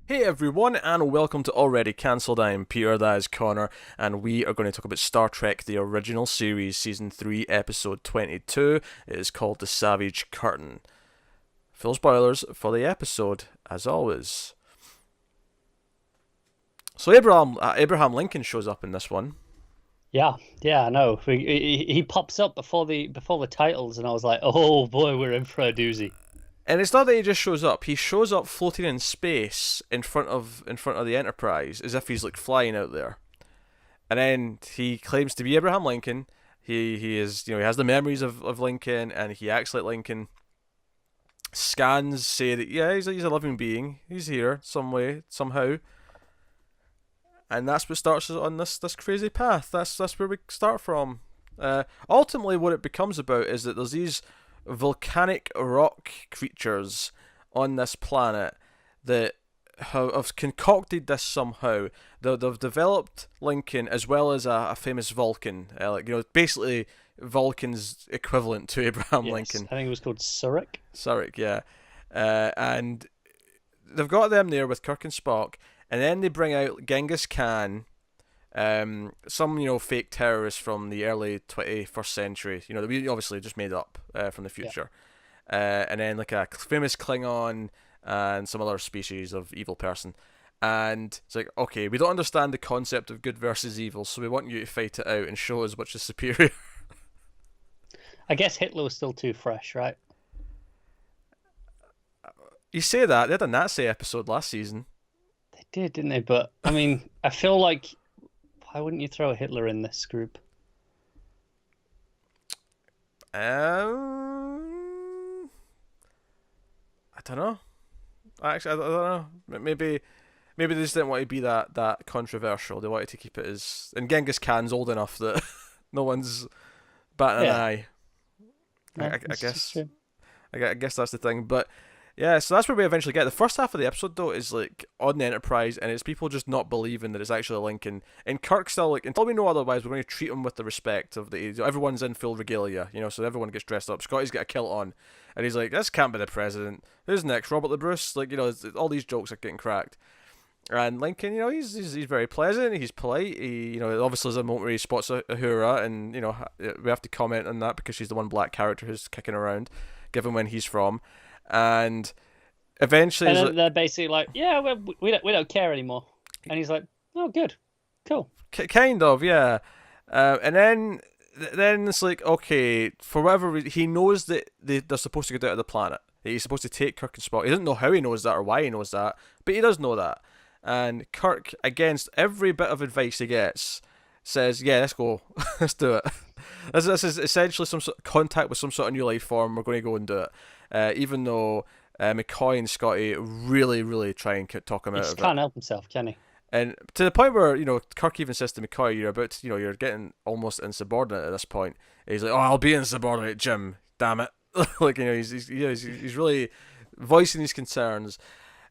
Hey everyone, and welcome to Already Cancelled. I am Peter, that is Connor, and we are going to talk about Star Trek The Original Series, Season 3, Episode 22. It is called The Savage Curtain. Full spoilers for the episode, as always. So Abraham Lincoln shows up in this one. Yeah, I know. He pops up before the titles, and I was like, oh boy, we're in for a doozy. And it's not that he just shows up. He shows up floating in space in front of the Enterprise, as if he's like flying out there. And then he claims to be Abraham Lincoln. He is, he has the memories of Lincoln, and he acts like Lincoln. Scans say that yeah, he's a living being. He's here some way somehow, and that's what starts us on this crazy path. That's where we start from. Ultimately, what it becomes about is that there's these volcanic rock creatures on this planet that have concocted this somehow. They've developed Lincoln as well as a famous Vulcan, basically Vulcan's equivalent to Abraham Yes, Lincoln. I think it was called Surik. Sarek, yeah, and they've got them there with Kirk and Spock, and then they bring out Genghis Khan, some fake terrorist from the early 21st century, that we obviously just made up from the Yeah. future, and then like a famous Klingon and some other species of evil person. And it's like, okay, we don't understand the concept of good versus evil, so we want you to fight it out and show us which is superior. I guess Hitler was still too fresh, right? You say that, they had a Nazi episode last season. They did, didn't they? But I mean, I feel like why wouldn't you throw Hitler in this group? Um, I don't know. Actually, I don't know. Maybe they just didn't want to be that controversial. They wanted to keep it as. And Genghis Khan's old enough that no one's batting an Yeah, eye. I, no, I, I it's guess. true. I guess that's the thing. But yeah, so that's where we eventually get. The first half of the episode though is like on the Enterprise, and it's people just not believing that it's actually Lincoln. And Kirk still like until we know otherwise, we're going to treat him with the respect of the. Everyone's in full regalia, so everyone gets dressed up. Scotty's got a kilt on, and he's like, "This can't be the president. Who's next? Robert the Bruce?" Like all these jokes are getting cracked. And Lincoln, he's very pleasant. He's polite. He, obviously there's a moment where he spots Uhura, and we have to comment on that because she's the one black character who's kicking around, given when he's from, and eventually, And he's then like, they're basically like, yeah, we don't care anymore. And he's like, oh, good, cool. kind of, yeah. And then it's like, okay, for whatever reason, he knows that they're supposed to get out of the planet. He's supposed to take Kirk and Spock. He doesn't know how he knows that or why he knows that, but he does know that. And Kirk, against every bit of advice he gets, says, "Yeah, let's go, let's do it." This is essentially some sort of contact with some sort of new life form. We're going to go and do it, even though McCoy and Scotty really, really try and talk him He out just of it. can't help himself, can he? And to the point where Kirk even says to McCoy, "You're about, you're getting almost insubordinate at this point." And he's like, "Oh, I'll be insubordinate, Jim. Damn it!" Like he's really voicing these concerns.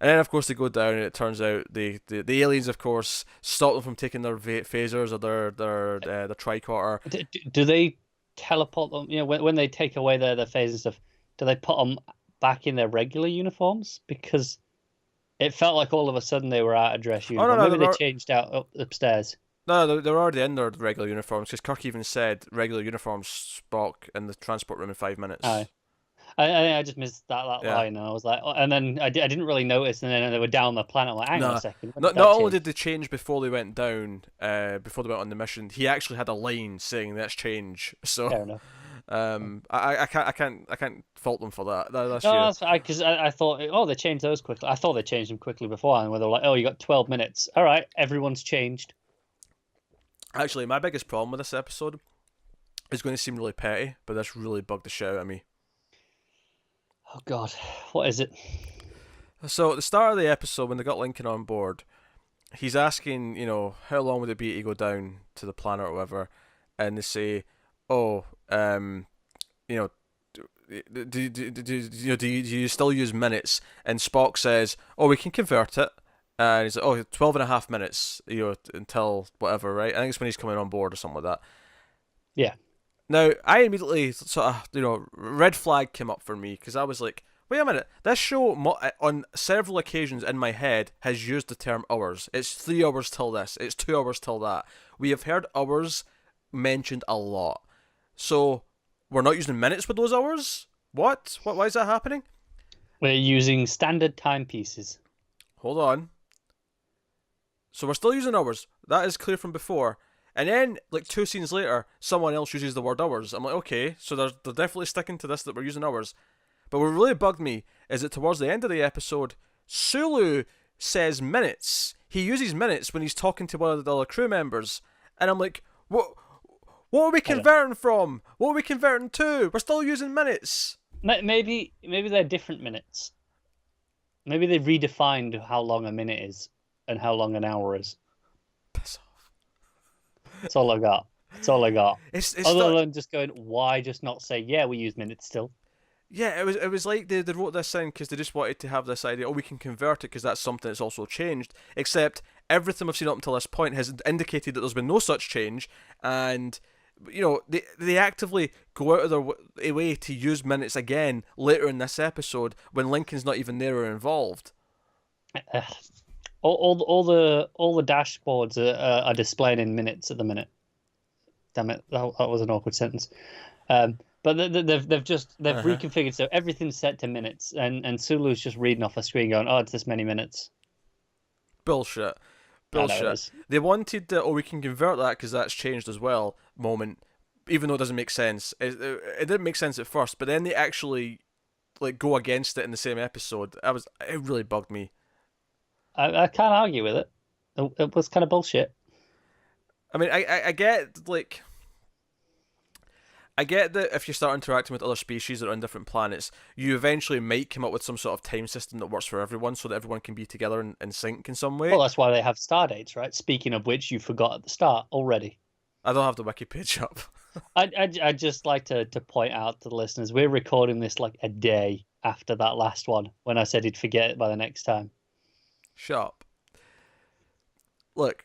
And then of course they go down, and it turns out the aliens, of course, stop them from taking their phasers or their tricorder. Do they teleport them? When they take away their phase and stuff, do they put them back in their regular uniforms? Because it felt like all of a sudden they were out of dress Oh no, uniform. no, Maybe they changed out upstairs. they're already in their regular uniforms because Kirk even said regular uniforms Spock in the transport room in 5 minutes. Oh, I just missed that Yeah. line. And I was like, oh, and then I didn't really notice, and then they were down the planet. I'm like, hang on a No, second, when did not that only change? did they change before they went down, before they went on the mission, he actually had a line saying let's change. So, Fair enough. I can't fault them for that. That's No, you. that's because I thought, oh, they changed those quickly. I thought they changed them quickly beforehand, where they were like, oh, you got 12 minutes. All right, everyone's changed. Actually, my biggest problem with this episode is going to seem really petty, but this really bugged the shit out of me. Oh God, what is it? So at the start of the episode, when they got Lincoln on board, he's asking, how long would it be to go down to the planet or whatever, and they say, oh, you know, do you still use minutes? And Spock says, oh, we can convert it. And he's like, oh, 12 and a half minutes, until whatever, right? I think it's when he's coming on board or something like that. Yeah, Now, I immediately sort of, red flag came up for me because I was like, Wait a minute. This show, on several occasions in my head, has used the term hours. It's 3 hours till this. It's 2 hours till that. We have heard hours mentioned a lot. So, we're not using minutes with those hours? What? Why is that happening? We're using standard timepieces. Hold on. So we're still using hours. That is clear from before. And then, like 2 scenes later, someone else uses the word hours. I'm like, okay, so they're definitely sticking to this, that we're using hours. But what really bugged me is that towards the end of the episode, Sulu says minutes. He uses minutes when he's talking to one of the other crew members. And I'm like, what are we converting from? What are we converting to? We're still using minutes. Maybe they're different minutes. Maybe they've redefined how long a minute is and how long an hour is. Piss off. That's all I got. It's Other than just going, why just not say, yeah, we use minutes still? Yeah, it was like they wrote this in because they just wanted to have this idea, we can convert it because that's something that's also changed. Except everything we've seen up until this point has indicated that there's been no such change, and they actively go out of their way to use minutes again later in this episode when Lincoln's not even there or involved. All the dashboards are displaying in minutes at the minute. Damn it, that was an awkward sentence. But they've reconfigured so everything's set to minutes, and Sulu's just reading off a screen going, "Oh, it's this many minutes." Bullshit. They wanted the we can convert that because that's changed as well moment, even though it doesn't make sense. It didn't make sense at first, but then they actually go against it in the same episode. It really bugged me. I can't argue with it. It was kind of bullshit. I mean, I get I get that if you start interacting with other species that are on different planets, you eventually might come up with some sort of time system that works for everyone so that everyone can be together in sync in some way. Well, that's why they have star dates, right? Speaking of which, you forgot at the start already. I don't have the wiki page up. I'd just like to point out to the listeners, we're recording this like a day after that last one when I said he'd forget it by the next time. Shut up. Look,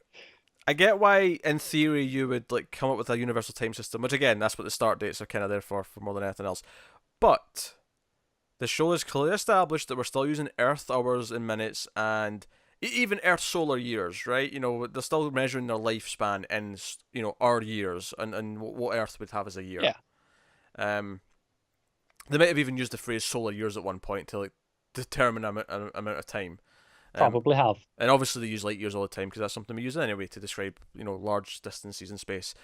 I get why, in theory, you would come up with a universal time system, which again, that's what the start dates are kind of there for more than anything else. But the show has clearly established that we're still using Earth hours and minutes, and even Earth solar years, right? They're still measuring their lifespan in our years and what Earth would have as a year. Yeah. They might have even used the phrase solar years at one point to determine an amount of time. Probably have. And obviously they use light years all the time because that's something we use anyway to describe, large distances in space.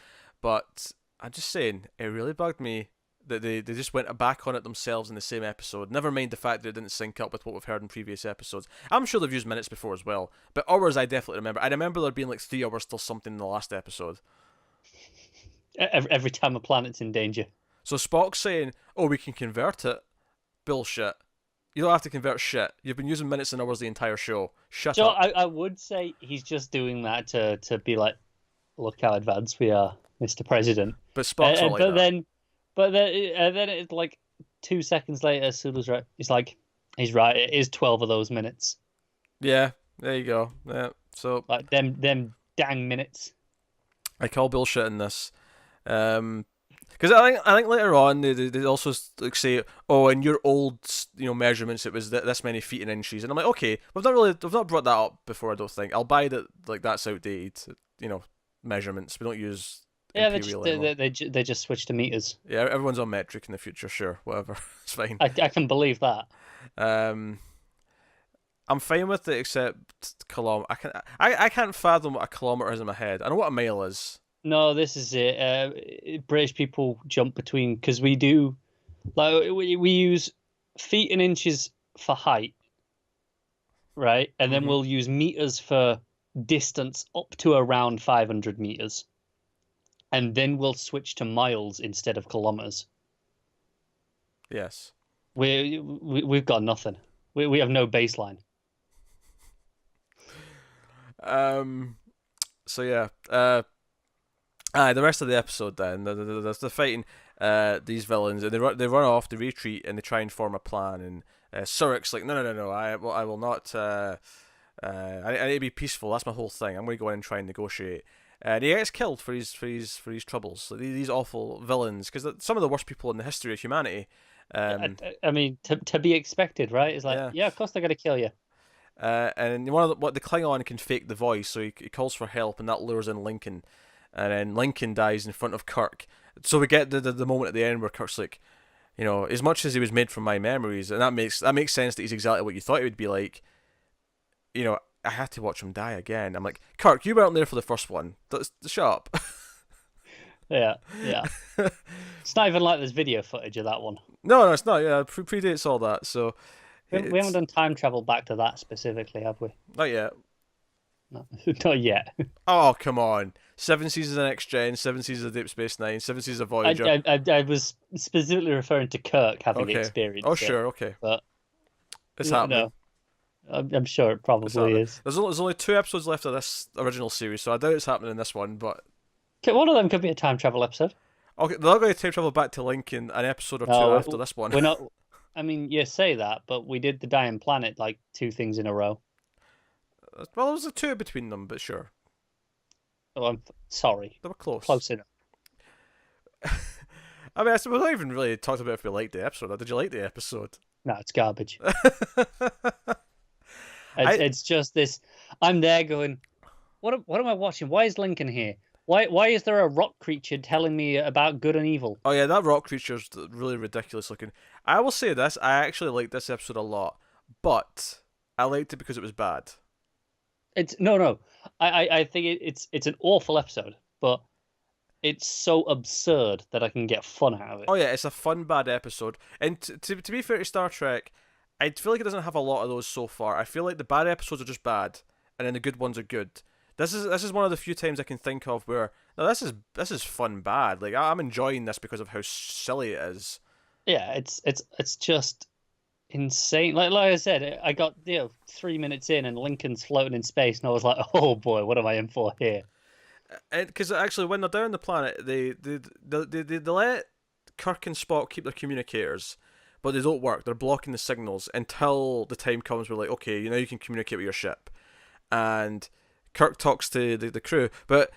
But I'm just saying, it really bugged me that they just went back on it themselves in the same episode. Never mind the fact that it didn't sync up with what we've heard in previous episodes. I'm sure they've used minutes before as well. But hours I definitely remember. I remember there being 3 hours till something in the last episode. Every time a planet's in danger. So Spock saying, we can convert it. Bullshit. You don't have to convert shit. You've been using minutes and hours the entire show. Shut up. I would say he's just doing that to be like, look how advanced we are, Mr. President. But Spock's not like that. But then it's 2 seconds later, Sulu's right. He's right. It is 12 of those minutes. Yeah, there you go. Yeah, so them dang minutes. I call bullshit in this. Because I think later on they also say, in your old measurements it was this many feet and inches, and I'm like, okay, we've not brought that up before. I don't think I'll buy that that's outdated. Measurements we don't use. Yeah, they just switched to meters. Yeah, everyone's on metric in the future. Sure, whatever, it's fine. I can believe that. I'm fine with it except kilometer. I can't fathom what a kilometer is in my head. I know what a mile is. No, this is it. British people jump between because we do, we use feet and inches for height, right? And then we'll use meters for distance up to around 500 meters, and then we'll switch to miles instead of kilometers. Yes, we've got nothing. We have no baseline. So yeah. The rest of the episode then, they're fighting these villains, and they run off, they retreat, and they try and form a plan. And Surak's like, no, I will not. I need to be peaceful. That's my whole thing. I'm going to go in and try and negotiate. And he gets killed for his troubles. These awful villains, because some of the worst people in the history of humanity. I mean, to be expected, right? It's like, Yeah. yeah, of course they're gonna kill you. And one of what the Klingon can fake the voice, so he calls for help, and that lures in Lincoln, and then Lincoln dies in front of Kirk. So we get the moment at the end where Kirk's like, as much as he was made from my memories, and that makes sense that he's exactly what you thought he would be like. I had to watch him die again. I'm like, Kirk, you weren't there for the first one. Shut up. Yeah, yeah. It's not even like there's video footage of that one. No, it's not. Yeah, predates all that. So We haven't done time travel back to that specifically, have we? not yet. No, not yet. Oh, come on. 7 seasons of Next Gen, 7 seasons of Deep Space Nine, 7 seasons of Voyager. I was specifically referring to Kirk having Okay. experienced Oh, it, sure, okay. but It's happening. no, I'm sure it probably is. There's only 2 episodes left of this original series, so I doubt it's happening in this one, but... Okay, one of them could be a time travel episode. Okay, they're not going to time travel back to Lincoln an episode or 2 No, after this one. We're not. I mean, you say that, but we did the Dying Planet like 2 things in a row. Well, there was a 2 between them, but sure. Oh, I'm sorry. They were close. Close enough. I mean, I suppose I haven't really talked about if we liked the episode. Or did you like the episode? No, it's garbage. It's just this. I'm there going, what am I watching? Why is Lincoln here? Why is there a rock creature telling me about good and evil? Oh yeah, that rock creature's really ridiculous looking. I will say this, I actually liked this episode a lot, but I liked it because it was bad. It's no. I think it's an awful episode, but it's so absurd that I can get fun out of it. Oh yeah, it's a fun bad episode. And to be fair to Star Trek, I feel like it doesn't have a lot of those so far. I feel like the bad episodes are just bad, and then the good ones are good. This is one of the few times I can think of where no, this is fun bad. Like I'm enjoying this because of how silly it is. Yeah, it's just insane. Like I said, I got 3 minutes in and Lincoln's floating in space, and I was like, oh boy, what am I in for here? Because actually, when they're down the planet, they let Kirk and Spock keep their communicators, but they don't work. They're blocking the signals until the time comes where like, okay, you can communicate with your ship, and Kirk talks to the crew, but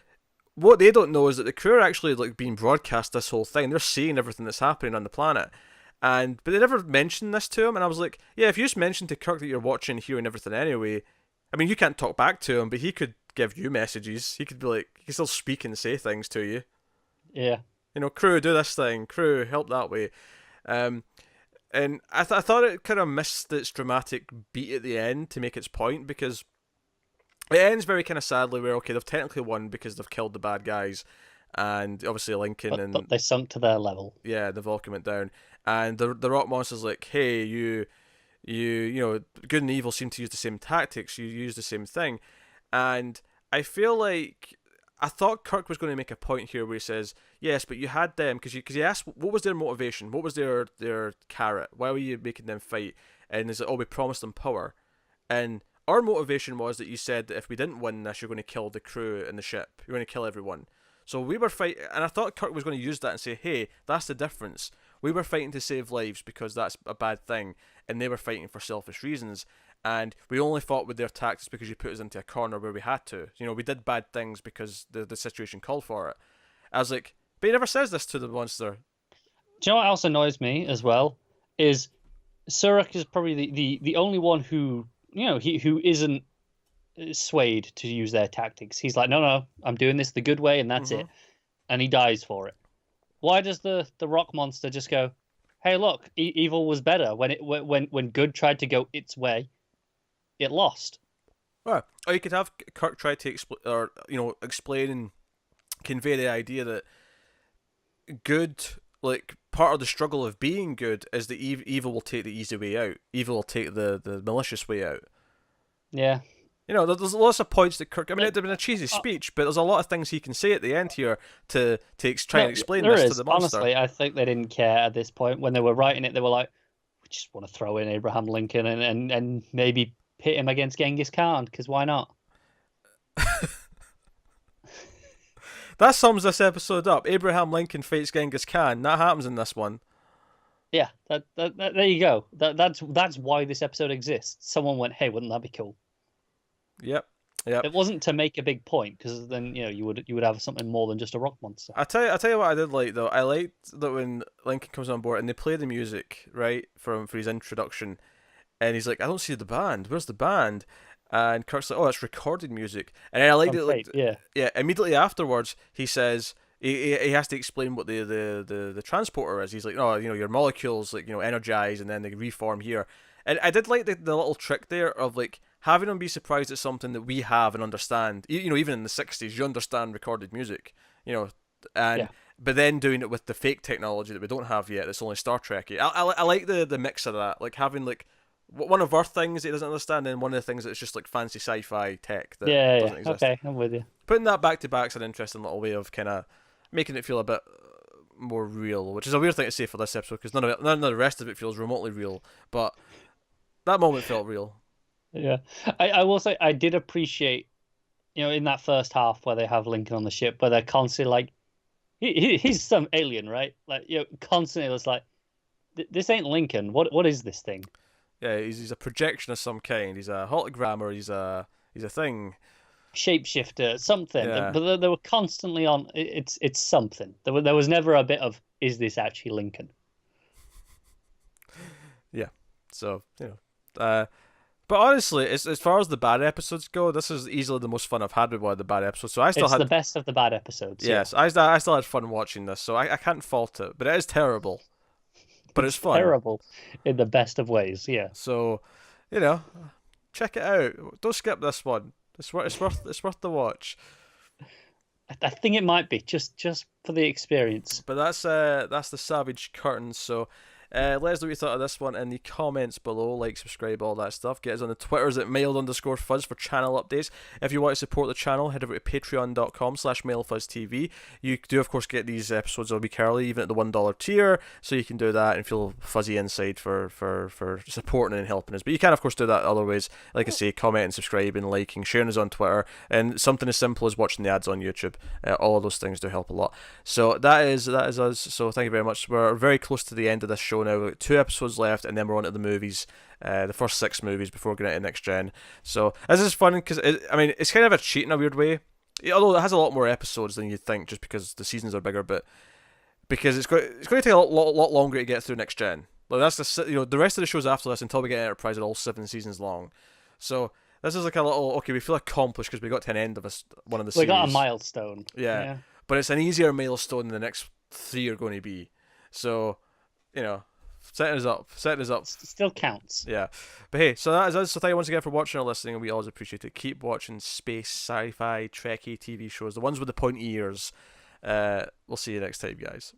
what they don't know is that the crew are actually like being broadcast this whole thing. They're seeing everything that's happening on the planet, but they never mentioned this to him. And I was like, yeah, if you just mentioned to Kirk that you're watching, hearing everything anyway, I mean, you can't talk back to him, but he could give you messages. He could be like, he can still speak and say things to you. Yeah. Crew, do this thing. Crew, help that way. And I thought it kind of missed its dramatic beat at the end to make its point, because it ends very kind of sadly where, okay, they've technically won because they've killed the bad guys, and obviously Lincoln but they sunk to their level. Yeah, they've all come down, and the rock monster's like, hey, you good and evil seem to use the same tactics, you use the same thing, and I feel like I thought Kirk was going to make a point here where he says, yes, but you had them because he asked what was their motivation, what was their carrot, why were you making them fight, and he's like, oh, we promised them power, and our motivation was that you said that if we didn't win this, you're going to kill the crew and the ship. You're going to kill everyone. So we were fighting, and I thought Kirk was going to use that and say, hey, that's the difference. We were fighting to save lives because that's a bad thing, and they were fighting for selfish reasons. And we only fought with their tactics because you put us into a corner where we had to. We did bad things because the situation called for it. I was like, but he never says this to the monster. Do you know what else annoys me as well? Is Surak is probably the only one who who isn't swayed to use their tactics. He's like, no, I'm doing this the good way, and that's it. And he dies for it. Why does the rock monster just go, hey, look, evil was better when good tried to go its way, it lost. Or you could have Kirk try to explain and convey the idea that good, like, part of the struggle of being good is that evil will take the easy way out. Evil will take the malicious way out. Yeah. There's lots of points that Kirk... I mean, it'd have been a cheesy speech, but there's a lot of things he can say at the end here to try and explain this to the monster. Honestly, I think they didn't care at this point. When they were writing it, they were like, we just want to throw in Abraham Lincoln and maybe pit him against Genghis Khan, because why not? That sums this episode up. Abraham Lincoln fights Genghis Khan. That happens in this one. Yeah, that there you go. That's why this episode exists. Someone went, hey, wouldn't that be cool? Yep. Yep. It wasn't to make a big point, because then you would have something more than just a rock monster. I tell you what I did like though. I liked that when Lincoln comes on board and they play the music right for his introduction, and he's like, "I don't see the band. Where's the band?" And Kirk's like, "Oh, it's recorded music." And then I liked On it like, tape, yeah. yeah. Immediately afterwards, he says he has to explain what the transporter is. He's like, "Oh, your molecules like energize and then they reform here." And I did like the little trick there of like having them be surprised at something that we have and understand. Even in the '60s, you understand recorded music. And Yeah. but then doing it with the fake technology that we don't have yet. That's only Star Trek. I like the mix of that, like having like one of our things he doesn't understand, and one of the things that's just like fancy sci-fi tech that Yeah, doesn't yeah. exist. Okay, I'm with you. Putting that back to back is an interesting little way of kind of making it feel a bit more real, which is a weird thing to say for this episode because none of the rest of it feels remotely real, but that moment felt real. Yeah. I will say I did appreciate, in that first half where they have Lincoln on the ship, where they're constantly like, he's some alien, right? Like, constantly it's like, this ain't Lincoln. What is this thing? Yeah, he's a projection of some kind. He's a hologram or he's a thing. Shapeshifter, something. Yeah. But they were constantly on. It's something. There was never a bit of, is this actually Lincoln? Yeah. So but honestly, as far as the bad episodes go, this is easily the most fun I've had with one of the bad episodes. So I still It's had the best of the bad episodes. yes, I still had fun watching this. So I can't fault it, but it is terrible. But it's fun. Terrible in the best of ways. Yeah. So, check it out. Don't skip this one. It's worth the watch. I think it might be just for the experience. But that's the Savage Curtains. So let us know what you thought of this one in the comments below. Like, subscribe, all that stuff. Get us on the Twitters at mailed_fuzz for channel updates. If you want to support the channel, head over to patreon.com/mailfuzztv. You do, of course, get these episodes a week early, even at the $1 tier. So you can do that and feel fuzzy inside for supporting and helping us. But you can, of course, do that other ways. Like I say, commenting, subscribing, liking, sharing us on Twitter, and something as simple as watching the ads on YouTube. All of those things do help a lot. So that is us. So thank you very much. We're very close to the end of this show now. We've got 2 episodes left, and then we're on to the movies, the first 6 movies before getting into next gen. So this is fun because it's kind of a cheat in a weird way, although it has a lot more episodes than you'd think, just because the seasons are bigger. But because it's going to take a lot longer to get through next gen. Like that's the rest of the shows after this until we get Enterprise are all 7 seasons long. So this is like a little okay. We feel accomplished because we got to an end of one of the series. We got a milestone. Yeah, but it's an easier milestone than the next 3 are going to be. So setting us up. Still counts. Yeah. But hey, so that is us. So thank you once again for watching or listening, and we always appreciate it. Keep watching space, sci-fi, Trekkie TV shows, the ones with the pointy ears. We'll see you next time, guys.